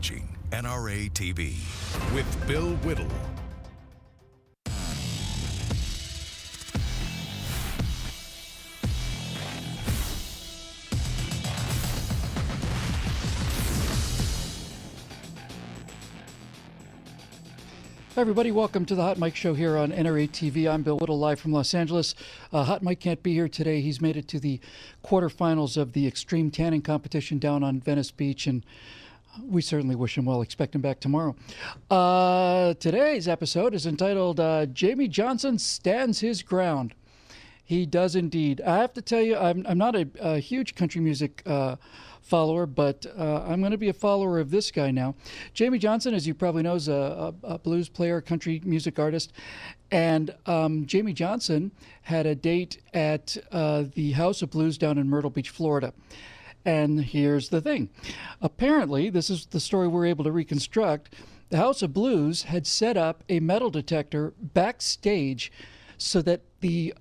watching NRATV with Bill Whittle. Hi everybody, welcome to the Hot Mike Show here on NRATV. I'm Bill Whittle, live from Los Angeles. Hot Mike can't be here today. He's made it to the quarterfinals of the extreme tanning competition down on Venice Beach, and we certainly wish him well. Expect him back tomorrow. Today's episode is entitled Jamie Johnson Stands His Ground. He does indeed. I have to tell you, I'm not a huge country music follower, but I'm going to be a follower of this guy now. Jamie Johnson, as you probably know, is a blues player, country music artist. And Jamie Johnson had a date at the House of Blues down in Myrtle Beach, Florida. And here's the thing. Apparently, this is the story we're able to reconstruct. The House of Blues had set up a metal detector backstage so that the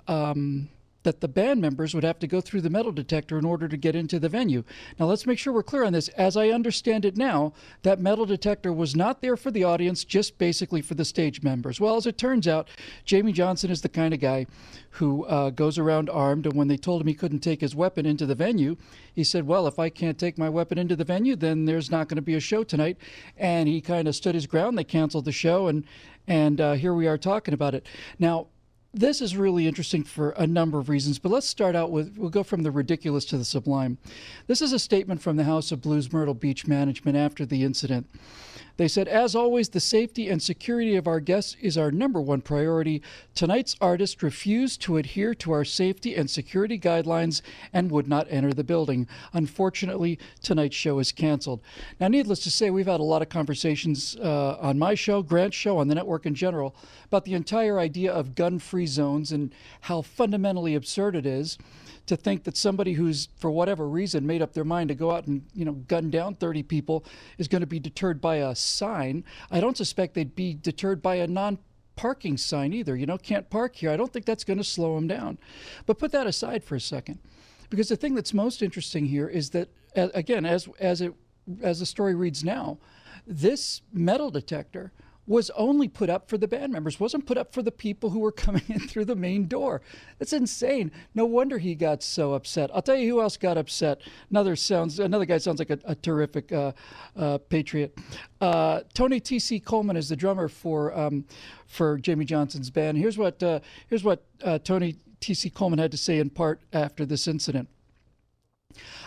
band members would have to go through the metal detector in order to get into the venue. Now, let's make sure we're clear on this. As I understand it now, that metal detector was not there for the audience, just basically for the stage members. Well, as it turns out, Jamie Johnson is the kind of guy who goes around armed, and when they told him he couldn't take his weapon into the venue, he said, well, if I can't take my weapon into the venue, then there's not going to be a show tonight. And he kind of stood his ground. They canceled the show, and here we are talking about it. Now, this is really interesting for a number of reasons, but let's start out with, we'll go from the ridiculous to the sublime. This is a statement from the House of Blues Myrtle Beach management after the incident. They said, as always, the safety and security of our guests is our number one priority. Tonight's artist refused to adhere to our safety and security guidelines and would not enter the building. Unfortunately, tonight's show is canceled. Now, needless to say, we've had a lot of conversations on my show, Grant's show, on the network in general, about the entire idea of gun-free zones and how fundamentally absurd it is to think that somebody who's, for whatever reason, made up their mind to go out and, gun down 30 people is going to be deterred by a sign. I don't suspect they'd be deterred by a non-parking sign either. Can't park here. I don't think that's going to slow them down. But put that aside for a second, because the thing that's most interesting here is that, again, as the story reads now, this metal detector was only put up for the band members, wasn't put up for the people who were coming in through the main door. That's insane. No wonder he got so upset. I'll tell you who else got upset. Another guy sounds like a terrific patriot. Tony T.C. Coleman is the drummer for Jamie Johnson's band. Here's what Tony T.C. Coleman had to say in part after this incident.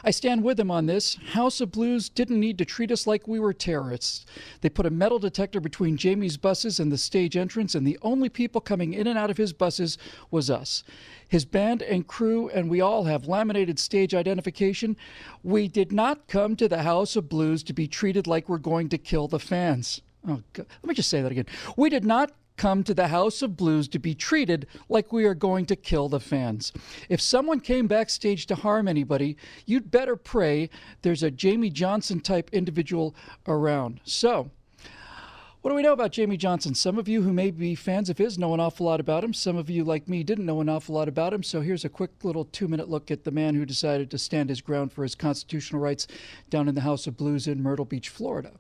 I stand with him on this. House of Blues didn't need to treat us like we were terrorists. They put a metal detector between Jamie's buses and the stage entrance, and the only people coming in and out of his buses was us. His band and crew, and we all have laminated stage identification. We did not come to the House of Blues to be treated like we're going to kill the fans. Oh, God. Let me just say that again. We did not come to the House of Blues to be treated like we are going to kill the fans. If someone came backstage to harm anybody, you'd better pray there's a Jamie Johnson type individual around. So, what do we know about Jamie Johnson? Some of you who may be fans of his know an awful lot about him. Some of you, like me, didn't know an awful lot about him. So here's a quick little 2-minute look at the man who decided to stand his ground for his constitutional rights down in the House of Blues in Myrtle Beach, Florida.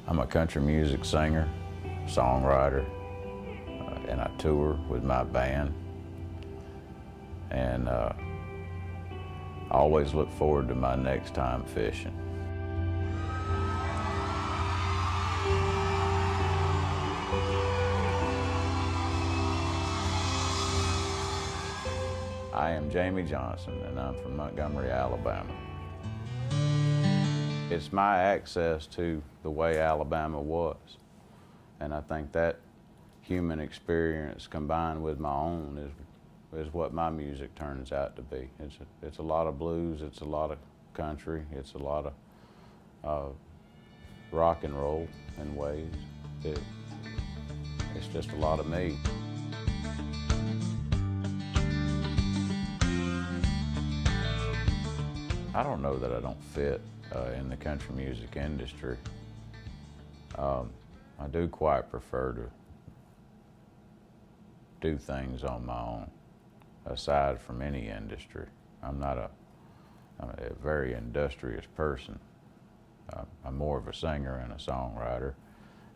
I'm a country music singer, songwriter, and I tour with my band. And I always look forward to my next time fishing. I am Jamie Johnson, and I'm from Montgomery, Alabama. It's my access to the way Alabama was, and I think that human experience combined with my own is what my music turns out to be. It's a lot of blues, it's a lot of country, it's a lot of rock and roll in ways. It's just a lot of me. I don't know that I don't fit in the country music industry. I do quite prefer to do things on my own, aside from any industry. I'm a very industrious person. I'm more of a singer and a songwriter,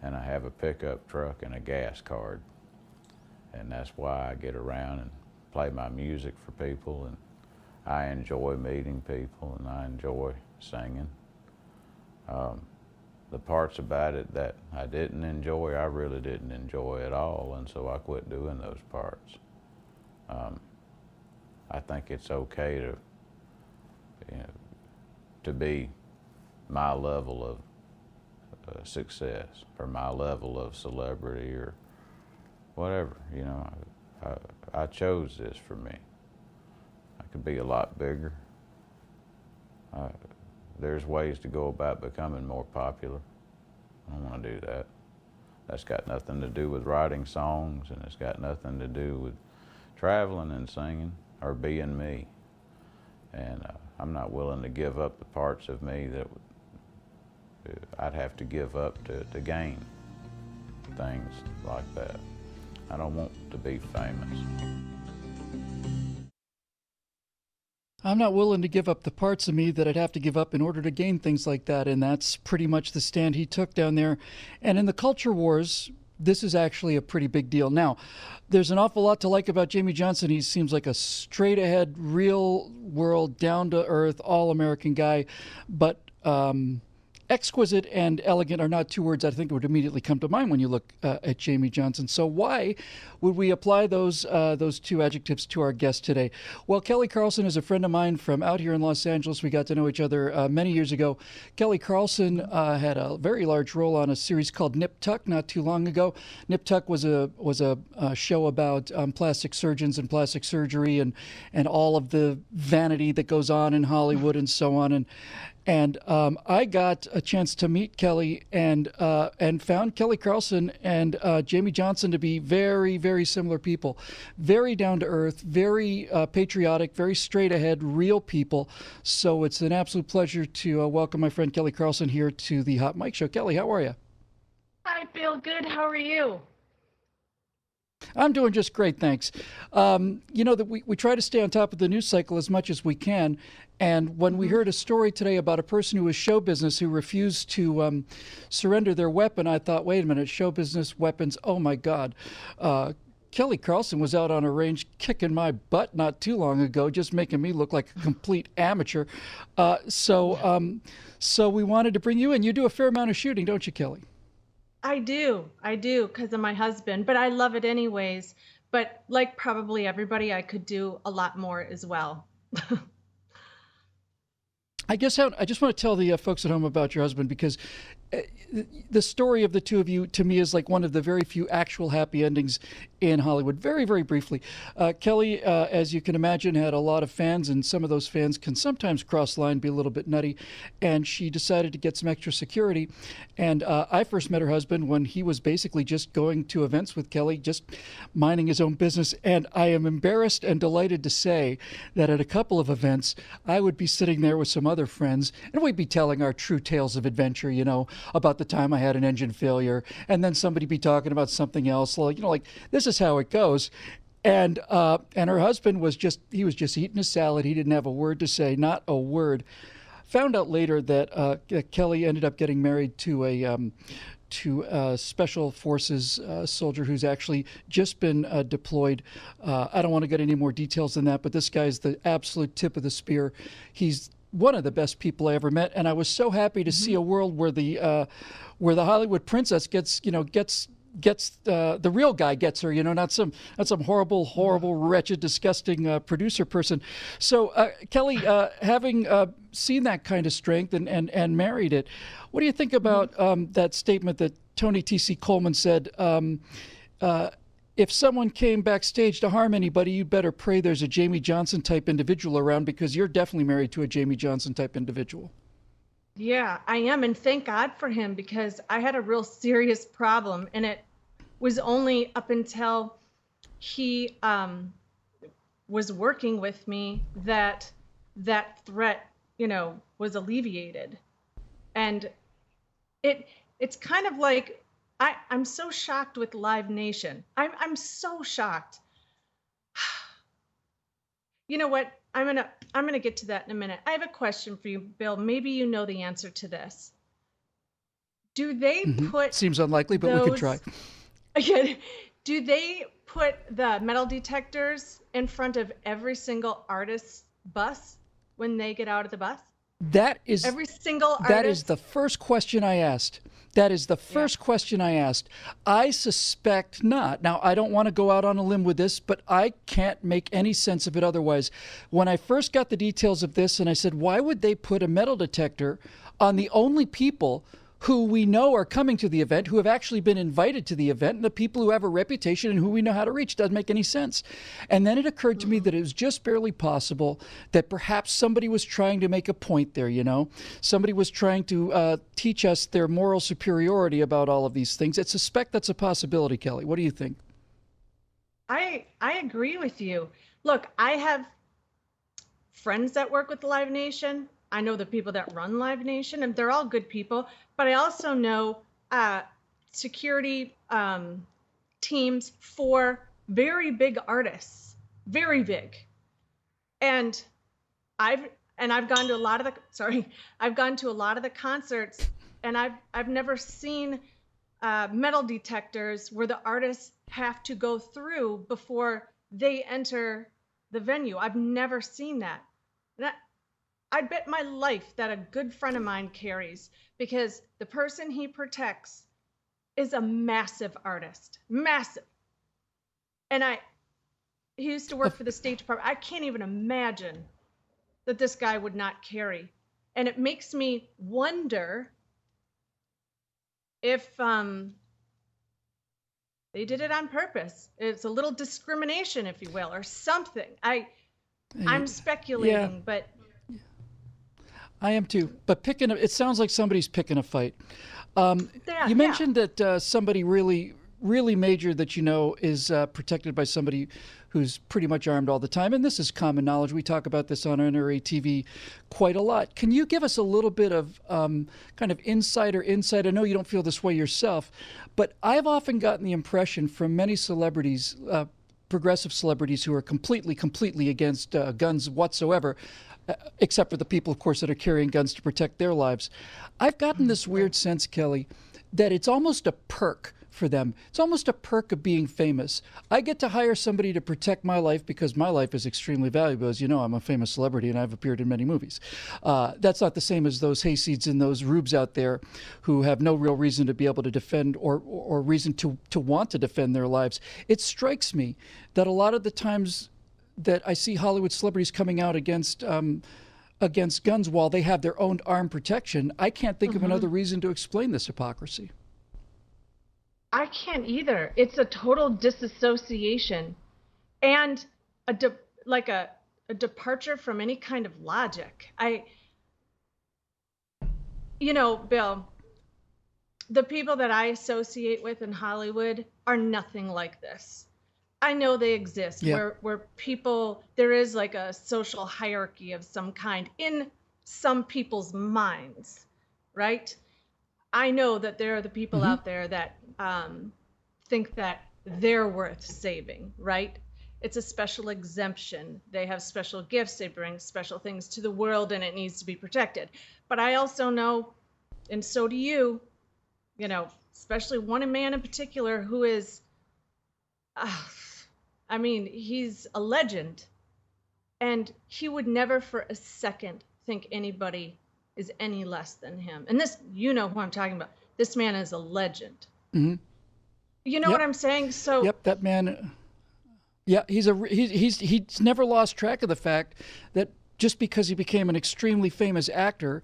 and I have a pickup truck and a gas card. And that's why I get around and play my music for people, and I enjoy meeting people, and I enjoy singing. The parts about it that I didn't enjoy, I really didn't enjoy at all, and so I quit doing those parts. I think it's okay to, to be my level of success, or my level of celebrity, or whatever. I chose this for me. I could be a lot bigger. There's ways to go about becoming more popular. I don't want to do that. That's got nothing to do with writing songs, and it's got nothing to do with traveling and singing or being me. And I'm not willing to give up the parts of me that I'd have to give up to gain things like that. I don't want to be famous. I'm not willing to give up the parts of me that I'd have to give up in order to gain things like that. And that's pretty much the stand he took down there. And in the culture wars, this is actually a pretty big deal. Now, there's an awful lot to like about Jamie Johnson. He seems like a straight ahead, real world, down to earth, all American guy. But exquisite and elegant are not two words I think would immediately come to mind when you look at Jamie Johnson. So why would we apply those two adjectives to our guest today? Well, Kelly Carlson is a friend of mine from out here in Los Angeles. We got to know each other many years ago. Kelly Carlson had a very large role on a series called Nip Tuck not too long ago. Nip Tuck was a show about plastic surgeons and plastic surgery and all of the vanity that goes on in Hollywood and so on. And I got a chance to meet Kelly and found Kelly Carlson and Jamie Johnson to be very, very similar people. Very down to earth, very patriotic, very straight ahead, real people. So it's an absolute pleasure to welcome my friend Kelly Carlson here to the Hot Mic Show. Kelly, how are you? Hi, Bill. Good. How are you? I'm doing just great, thanks. That we try to stay on top of the news cycle as much as we can. And when we heard a story today about a person who was show business who refused to surrender their weapon, I thought, wait a minute, show business weapons, oh my God. Kelly Carlson was out on a range kicking my butt not too long ago, just making me look like a complete amateur. So we wanted to bring you in. You do a fair amount of shooting, don't you, Kelly? I do, because of my husband, but I love it anyways. But like probably everybody, I could do a lot more as well. I just want to tell the folks at home about your husband, because the story of the two of you, to me, is like one of the very few actual happy endings in Hollywood. Very, very briefly, Kelly, as you can imagine, had a lot of fans, and some of those fans can sometimes cross the line, be a little bit nutty, and she decided to get some extra security. And I first met her husband when he was basically just going to events with Kelly, just minding his own business. And I am embarrassed and delighted to say that at a couple of events, I would be sitting there with some other friends, and we'd be telling our true tales of adventure, about the time I had an engine failure, and then somebody be talking about something else, like this is how it goes. And her husband was just eating his salad. He didn't have a word to say, not a word. Found out later that Kelly ended up getting married to a special forces soldier who's actually just been deployed. I don't want to get any more details than that, but this guy's the absolute tip of the spear. He's one of the best people I ever met, and I was so happy to see a world where the Hollywood princess gets the real guy gets her, not some horrible, wretched, disgusting producer person. So Kelly, having seen that kind of strength and married it, what do you think about that statement that Tony T.C. Coleman said? If someone came backstage to harm anybody, you better pray there's a Jamie Johnson type individual around, because you're definitely married to a Jamie Johnson type individual. Yeah, I am. And thank God for him, because I had a real serious problem. And it was only up until he was working with me that threat, was alleviated. And it's kind of like I'm so shocked with Live Nation. I'm so shocked. You know what? I'm gonna get to that in a minute. I have a question for you, Bill. Maybe you know the answer to this. Do they put Seems unlikely, but we could try. Do they put the metal detectors in front of every single artist's bus when they get out of the bus? That is Every single artist? That is the first question I asked. That is the first question I asked. I suspect not. Now, I don't want to go out on a limb with this, but I can't make any sense of it otherwise. When I first got the details of this, and I said, why would they put a metal detector on the only people who we know are coming to the event, who have actually been invited to the event, and the people who have a reputation and who we know how to reach? Doesn't make any sense. And then it occurred to me that it was just barely possible that perhaps somebody was trying to make a point there, you know? Somebody was trying to teach us their moral superiority about all of these things. I suspect that's a possibility, Kelly. What do you think? I agree with you. Look, I have friends that work with Live Nation. I know the people that run Live Nation, and they're all good people. But I also know security teams for very big artists, very big. And I've gone to a lot of the concerts, and I've never seen metal detectors where the artists have to go through before they enter the venue. I've never seen that. I bet my life that a good friend of mine carries, because the person he protects is a massive artist, massive. And he used to work for the State Department. I can't even imagine that this guy would not carry. And it makes me wonder if they did it on purpose. It's a little discrimination, if you will, or something. I'm speculating, but I am too, but it sounds like somebody's picking a fight. You mentioned that somebody really major that you know is protected by somebody who's pretty much armed all the time, and this is common knowledge. We talk about this on NRATV quite a lot. Can you give us a little bit of kind of insight? I know you don't feel this way yourself, but I've often gotten the impression from many celebrities, progressive celebrities who are completely against guns whatsoever, except for the people, of course, that are carrying guns to protect their lives. I've gotten this weird sense, Kelly, that it's almost a perk for them. It's almost a perk of being famous. I get to hire somebody to protect my life because my life is extremely valuable. As you know, I'm a famous celebrity and I've appeared in many movies. That's not the same as those hayseeds and those rubes out there who have no real reason to be able to defend or reason to want to defend their lives. It strikes me that a lot of the times that I see Hollywood celebrities coming out against guns while they have their own armed protection, I can't think of another reason to explain this hypocrisy. I can't either. It's a total disassociation and a departure from any kind of logic. Bill, the people that I associate with in Hollywood are nothing like this. I know they exist, where people, there is like a social hierarchy of some kind in some people's minds, right? I know that there are the people out there that think that they're worth saving, right? It's a special exemption. They have special gifts. They bring special things to the world, and it needs to be protected. But I also know, and so do you, especially one man in particular who is, he's a legend, and he would never for a second think anybody is any less than him. And this, who I'm talking about. This man is a legend. You know what I'm saying? So that man. Yeah, he's never lost track of the fact that just because he became an extremely famous actor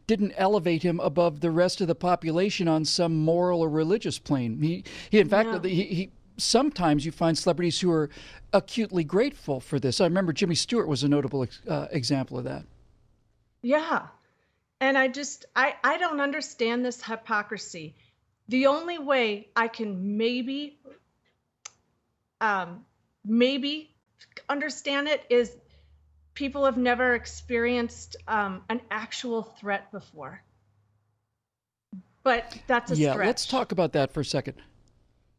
didn't elevate him above the rest of the population on some moral or religious plane. He sometimes you find celebrities who are acutely grateful for this. I remember Jimmy Stewart was a notable example of that. Yeah. And I don't understand this hypocrisy. The only way I can maybe understand it is people have never experienced an actual threat before. but that's a Yeah, stretch. let's talk about that for a second.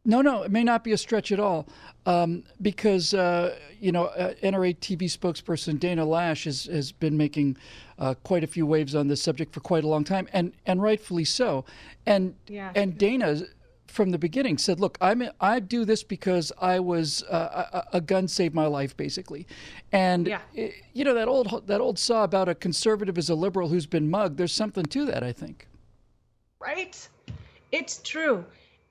No, it may not be a stretch at all, because NRATV spokesperson Dana Lash has been making quite a few waves on this subject for quite a long time, and rightfully so. And Yeah. and Dana, from the beginning, said, "Look, I do this because I was a gun saved my life, basically." And Yeah. that old saw about a conservative is a liberal who's been mugged. There's something to that, I think. Right? It's true.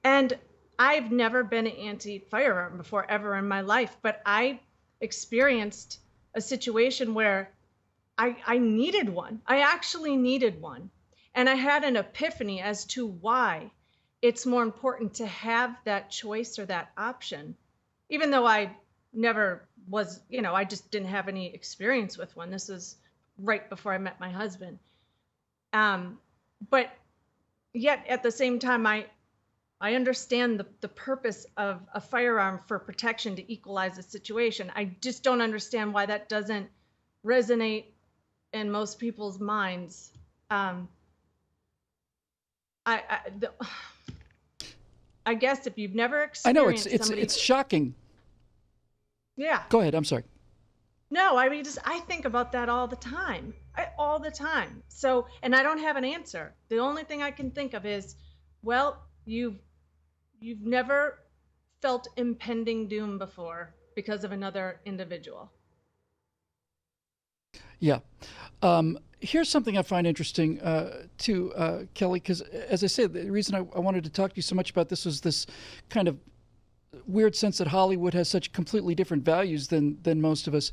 And I've never been anti-firearm before ever in my life, but I experienced a situation where I needed one. I actually needed one. And I had an epiphany as to why it's more important to have that choice or that option, even though I never was, I just didn't have any experience with one. This was right before I met my husband. But yet at the same time, I understand the purpose of a firearm for protection to equalize the situation. I just don't understand why that doesn't resonate in most people's minds. I guess if you've never experienced it's shocking. Yeah. Go ahead. I'm sorry. No, I mean, I think about that all the time. All the time. So, and I don't have an answer. The only thing I can think of is, well, you've never felt impending doom before because of another individual. Yeah. Here's something I find interesting, too, Kelly, because as I said, the reason I wanted to talk to you so much about this was this kind of weird sense that Hollywood has such completely different values than most of us.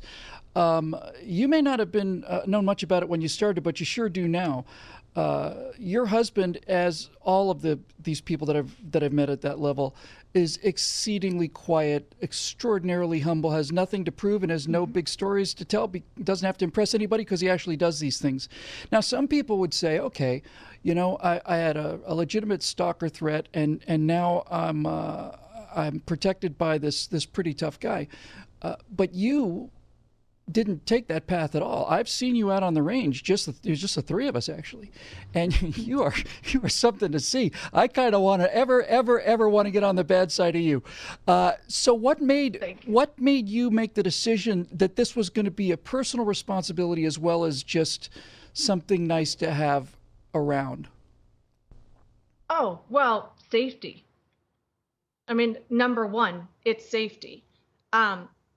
You may not have been known much about it when you started, but you sure do now. Your husband, as all of these people that I've met at that level, is exceedingly quiet, extraordinarily humble, has nothing to prove, and has no big stories to tell. Doesn't have to impress anybody because he actually does these things. Now, some people would say, okay, I had a legitimate stalker threat, and now I'm protected by this pretty tough guy. But you didn't take that path at all. I've seen you out on the range. There's just the three of us, actually, and you are something to see. I kind of want to ever want to get on the bad side of you. So what made you make the decision that this was going to be a personal responsibility as well as just something nice to have around? Oh, well, safety. I mean, number one, it's safety.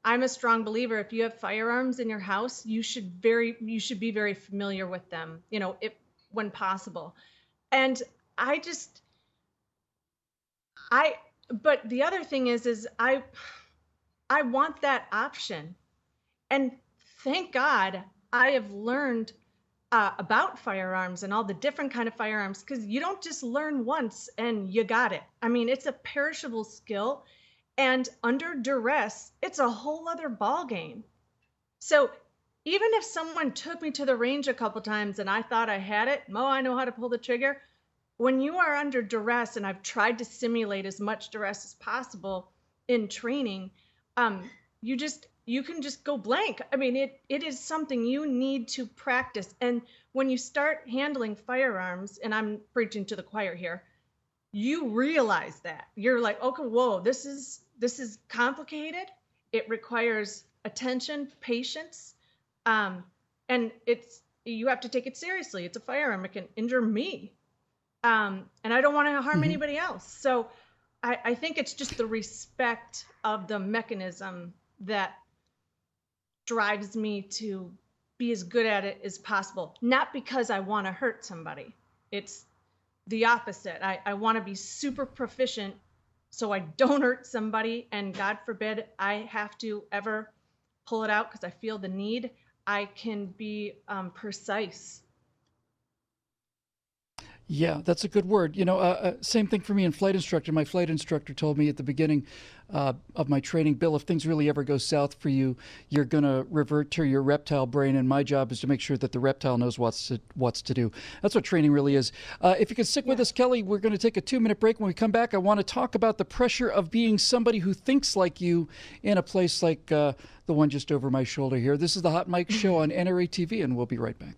I'm a strong believer. If you have firearms in your house, you should be very familiar with them, when possible. And but the other thing is I want that option. And thank God I have learned about firearms and all the different kind of firearms, because you don't just learn once and you got it. I mean, it's a perishable skill. And under duress, it's a whole other ball game. So even if someone took me to the range a couple times and I thought I had it, I know how to pull the trigger. When you are under duress, and I've tried to simulate as much duress as possible in training, you can just go blank. I mean, it is something you need to practice. And when you start handling firearms, and I'm preaching to the choir here, you realize that you're like, okay, whoa, this is complicated. It requires attention, patience, and you have to take it seriously. It's a firearm. It can injure me, and I don't want to harm anybody else. So I think it's just the respect of the mechanism that drives me to be as good at it as possible. Not because I want to hurt somebody. It's the opposite. I want to be super proficient so I don't hurt somebody, and God forbid I have to ever pull it out because I feel the need. I can be precise. Yeah, that's a good word. Same thing for me in flight instructor. My flight instructor told me at the beginning of my training, Bill, if things really ever go south for you, you're going to revert to your reptile brain, and my job is to make sure that the reptile knows what's to do. That's what training really is. If you can stick with us, Kelly, we're going to take a 2-minute break. When we come back, I want to talk about the pressure of being somebody who thinks like you in a place like the one just over my shoulder here. This is the Hot Mic Show on NRATV, and we'll be right back.